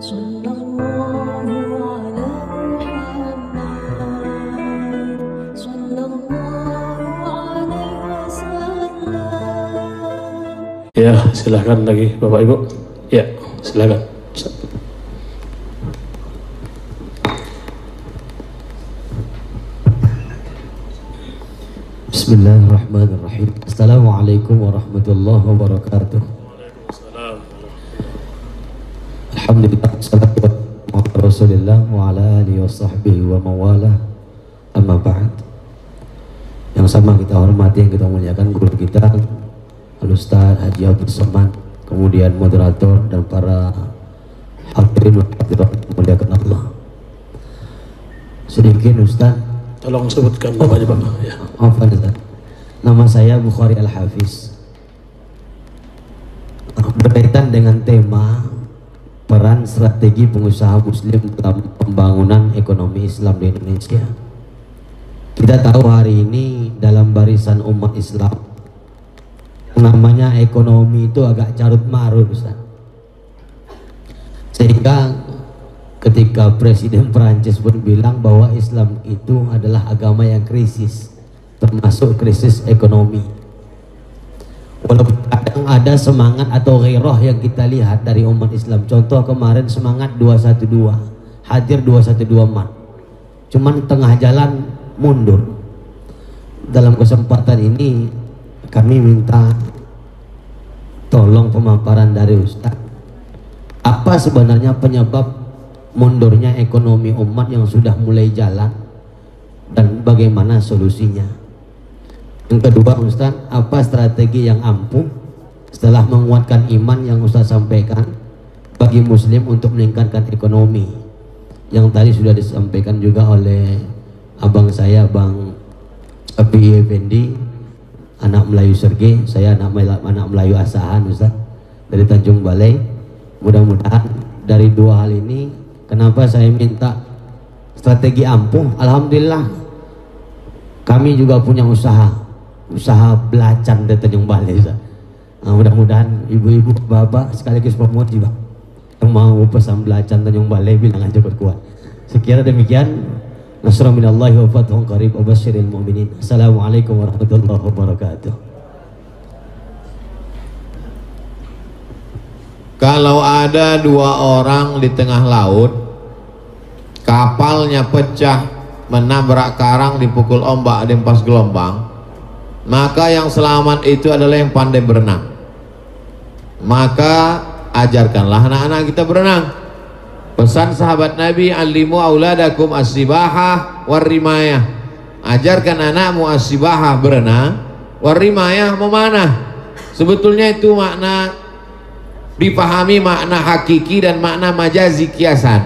Ya, silahkan lagi Bapak Ibu. Ya, silahkan. Bismillahirrahmanirrahim. Assalamualaikum warahmatullahi wabarakatuh. Alhamdulillah, salatu wassalamu ala Rasulillah wa ala alihi wa sahbihi wa mawalah. Amma ba'd. Yang sama kita hormati, yang kita muliakan guru kita Al-Ustaz Haji Abdul Somad, kemudian moderator dan para hadirin muliakan Allah. Sedikit Ustaz, tolong sebutkan namanya Bapak. Ya. Ustaz. Nama saya Bukhari Al-Hafiz. Berkaitan dengan tema peran strategi pengusaha muslim dalam pembangunan ekonomi Islam di Indonesia. Kita tahu hari ini dalam barisan umat Islam namanya ekonomi itu agak carut marut, Ustaz. Sehingga ketika Presiden Perancis pun bilang bahwa Islam itu adalah agama yang krisis, termasuk krisis ekonomi. Walaupun kadang ada semangat atau ghairah yang kita lihat dari umat Islam. Contoh kemarin semangat 212, hadir 212 Maret. Cuman tengah jalan mundur. Dalam kesempatan ini kami minta tolong pemaparan dari Ustaz. Apa sebenarnya penyebab mundurnya ekonomi umat yang sudah mulai jalan dan bagaimana solusinya? Yang kedua Ustaz, apa strategi yang ampuh setelah menguatkan iman yang Ustaz sampaikan bagi muslim untuk meningkatkan ekonomi, yang tadi sudah disampaikan juga oleh abang saya, Bang Abi Effendi, anak Melayu Sergei, saya anak Melayu Asahan Ustaz, dari Tanjung Balai. Mudah-mudahan dari dua hal ini, kenapa saya minta strategi ampuh? Alhamdulillah kami juga punya usaha belacan di Tanjung Balai Ustaz. Nah, mudah-mudahan ibu-ibu bapak sekaligus promote juga yang mau pesan belacan Tanjung Balai bilang aja kuat. Sekira demikian. Nasrul minallahi wa fathun qarib wa basyiril mu'minin. Assalamualaikum warahmatullahi wabarakatuh. Kalau ada dua orang di tengah laut, kapalnya pecah, menabrak karang, dipukul ombak, dimpas gelombang, maka yang selamat itu adalah yang pandai berenang. Maka ajarkanlah anak-anak kita berenang. Pesan sahabat Nabi, alimu auladakum as-sibahah war-rimayah. Ajarkan anakmu as-sibahah berenang, war-rimayah memanah. Sebetulnya itu makna dipahami, makna hakiki dan makna majazi kiasan.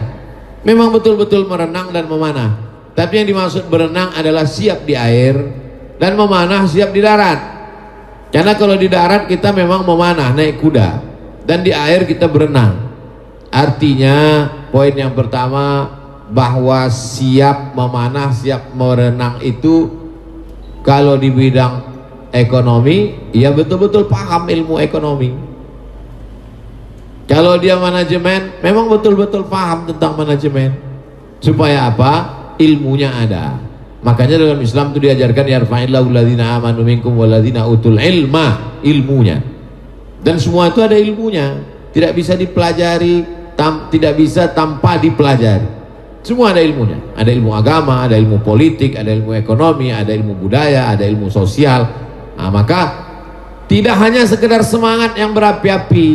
Memang betul-betul merenang dan memanah. Tapi yang dimaksud berenang adalah siap di air dan memanah siap di darat. Karena kalau di darat kita memang memanah naik kuda, dan di air kita berenang. Artinya poin yang pertama, bahwa siap memanah, siap merenang itu kalau di bidang ekonomi, ya betul-betul paham ilmu ekonomi. Kalau dia manajemen, memang betul-betul paham tentang manajemen. Supaya apa? Ilmunya ada. Makanya dalam Islam itu diajarkan yarfa'illahu alladzina amanu minkum walladzina utul ilma, ilmunya. Dan semua itu ada ilmunya. Tidak bisa dipelajari, tidak bisa tanpa dipelajari. Semua ada ilmunya. Ada ilmu agama, ada ilmu politik, ada ilmu ekonomi, ada ilmu budaya, ada ilmu sosial. Nah, maka tidak hanya sekedar semangat yang berapi-api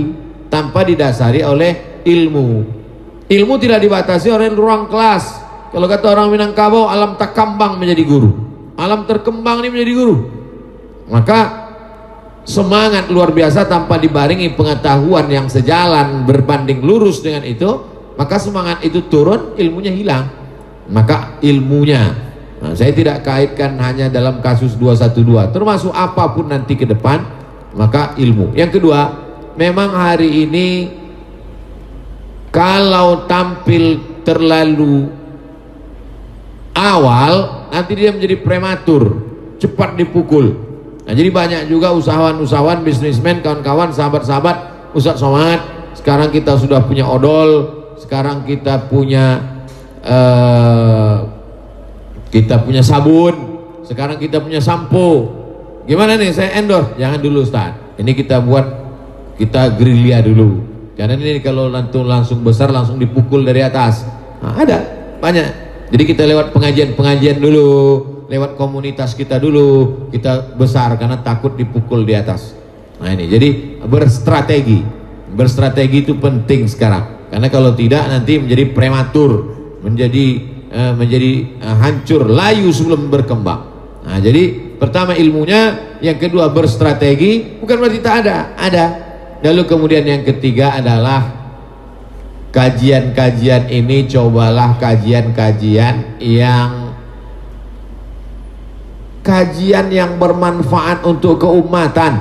tanpa didasari oleh ilmu. Ilmu tidak dibatasi oleh ruang kelas. Kalau kata orang Minangkabau, alam takambang menjadi guru, alam terkembang ini menjadi guru. Maka semangat luar biasa tanpa dibarengi pengetahuan yang sejalan berbanding lurus dengan itu, maka semangat itu turun, ilmunya hilang. Maka ilmunya, nah, saya tidak kaitkan hanya dalam kasus 212, termasuk apapun nanti ke depan, maka ilmu. Yang kedua, memang hari ini kalau tampil terlalu awal, nanti dia menjadi prematur, cepat dipukul. Nah, jadi banyak juga usahawan-usahawan, bisnismen, kawan-kawan, sahabat-sahabat, Ustaz Somad, sekarang kita sudah punya odol, sekarang kita punya sabun, sekarang kita punya sampo. Gimana nih, saya endorse? Jangan dulu Ustaz, ini kita gerilya dulu, karena ini kalau langsung besar langsung dipukul dari atas. Nah, ada banyak. Jadi kita lewat pengajian dulu, lewat komunitas kita dulu, kita besar karena takut dipukul di atas. Nah ini, jadi berstrategi itu penting sekarang, karena kalau tidak nanti menjadi prematur, menjadi hancur, layu sebelum berkembang. Nah jadi pertama ilmunya, yang kedua berstrategi, bukan berarti tak ada. Lalu kemudian yang ketiga adalah kajian-kajian ini, cobalah kajian yang bermanfaat untuk keumatan.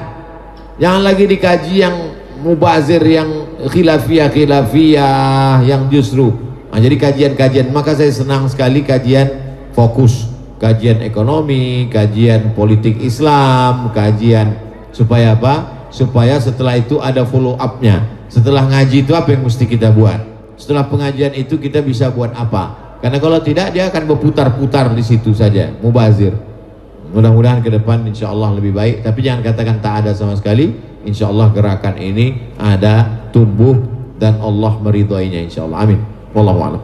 Jangan lagi dikaji yang mubazir, yang khilafiyah, yang justru. Nah, jadi kajian-kajian, maka saya senang sekali kajian fokus, kajian ekonomi, kajian politik Islam, kajian supaya apa? Supaya setelah itu ada follow up-nya. Setelah ngaji itu apa yang mesti kita buat? Setelah pengajian itu kita bisa buat apa? Karena kalau tidak dia akan berputar-putar di situ saja, mubazir. Mudah-mudahan ke depan insya Allah lebih baik, tapi jangan katakan tak ada sama sekali. Insya Allah gerakan ini ada, tumbuh, dan Allah meridhoinya insya Allah. Amin. Wallahu a'lam.